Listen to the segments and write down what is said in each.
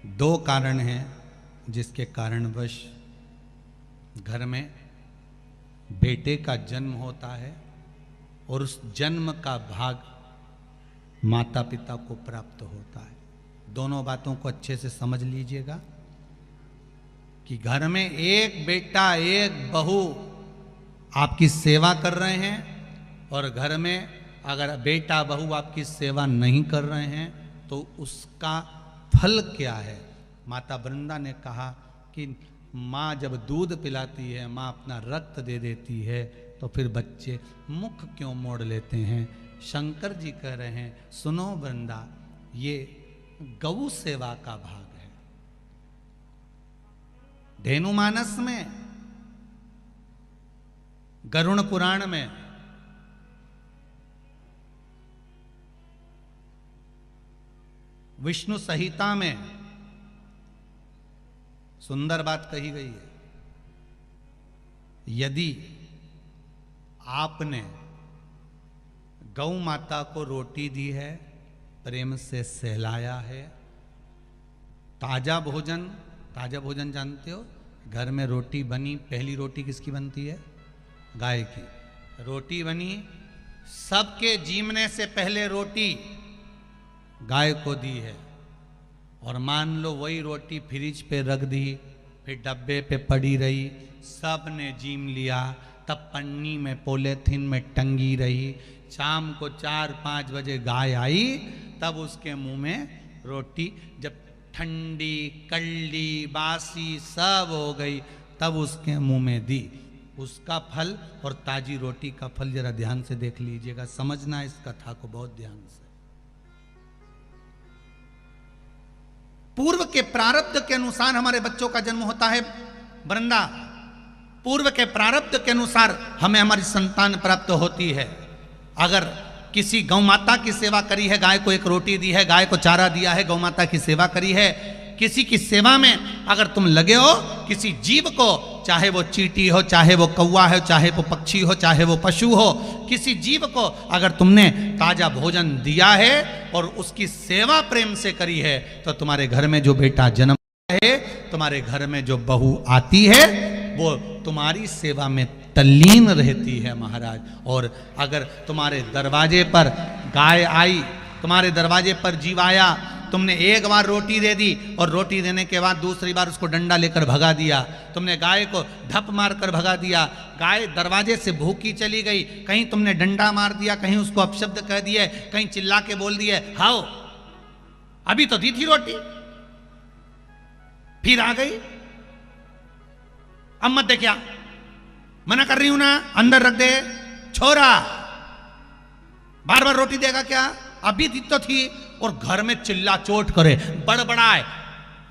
दो कारण हैं जिसके कारणवश घर में बेटे का जन्म होता है और उस जन्म का भाग माता पिता को प्राप्त होता है। दोनों बातों को अच्छे से समझ लीजिएगा कि घर में एक बेटा एक बहू आपकी सेवा कर रहे हैं और घर में अगर बेटा बहू आपकी सेवा नहीं कर रहे हैं तो उसका फल क्या है। माता वृंदा ने कहा कि माँ जब दूध पिलाती है, माँ अपना रक्त दे देती है तो फिर बच्चे मुख क्यों मोड़ लेते हैं। शंकर जी कह रहे हैं सुनो वृंदा, ये गौ सेवा का भाग है। धेनुमानस में, गरुड़ पुराण में विष्णु संहिता में सुंदर बात कही गई है। यदि आपने गौ माता को रोटी दी है, प्रेम से सहलाया है, ताजा भोजन जानते हो, घर में रोटी बनी, पहली रोटी किसकी बनती है? गाय की। रोटी बनी, सबके जीवने से पहले रोटी गाय को दी है और मान लो वही रोटी फ्रिज पे रख दी, फिर डब्बे पे पड़ी रही, सब ने जीम लिया, तब पन्नी में पॉलीथिन में टंगी रही। शाम को 4-5 बजे गाय आई, तब उसके मुंह में रोटी जब ठंडी कल्ली बासी सब हो गई तब उसके मुंह में दी। उसका फल और ताजी रोटी का फल जरा ध्यान से देख लीजिएगा, समझना इस कथा को बहुत ध्यान से। पूर्व के प्रारब्ध के अनुसार हमारे बच्चों का जन्म होता है वृंदा, पूर्व के प्रारब्ध के अनुसार हमें हमारी संतान प्राप्त होती है। अगर किसी गौ माता की सेवा करी है, गाय को एक रोटी दी है, गाय को चारा दिया है, गौ माता की सेवा करी है, किसी की सेवा में अगर तुम लगे हो, किसी जीव को, चाहे वो चींटी हो, चाहे वो कौवा हो, चाहे वो पक्षी हो, चाहे वो पशु हो, किसी जीव को अगर तुमने ताजा भोजन दिया है और उसकी सेवा प्रेम से करी है तो तुम्हारे घर में जो बेटा जन्म है, तुम्हारे घर में जो बहू आती है, वो तुम्हारी सेवा में तल्लीन रहती है महाराज। और अगर तुम्हारे दरवाजे पर गाय आई, तुम्हारे दरवाजे पर जीव आया, तुमने एक बार रोटी दे दी और रोटी देने के बाद दूसरी बार उसको डंडा लेकर भगा दिया, तुमने गाय को धप मार कर भगा दिया, गाय दरवाजे से भूखी चली गई, कहीं तुमने डंडा मार दिया, कहीं उसको अपशब्द कह दिए, कहीं चिल्ला के बोल दिए हाओ अभी तो दी थी रोटी, फिर आ गई, अब मत दे, क्या मना कर रही हूं ना, अंदर रख दे छोरा, बार बार रोटी देगा क्या, अभी दी तो थी। और घर में चिल्ला चोट करे, बड़बड़ाए,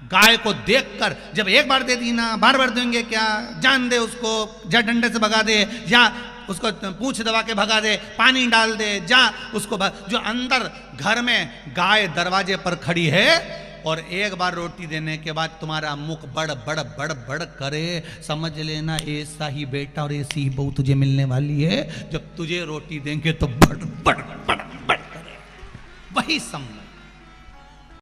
गाय को देखकर जब एक बार दे दी ना, बार बार देंगे क्या, जान दे उसको, जा डंडे से भगा दे, या उसको पूंछ दबा के भगा दे, पानी डाल दे, जा उसको जो अंदर घर में गाय दरवाजे पर खड़ी है और एक बार रोटी देने के बाद तुम्हारा मुख बड़ बड़ बड़ बड़ करे, समझ लेना ऐसा ही बेटा और ऐसी ही बहू तुझे मिलने वाली है। जब तुझे रोटी देंगे तो बड़ बड़ बड़ बड़ करे, वही समझ।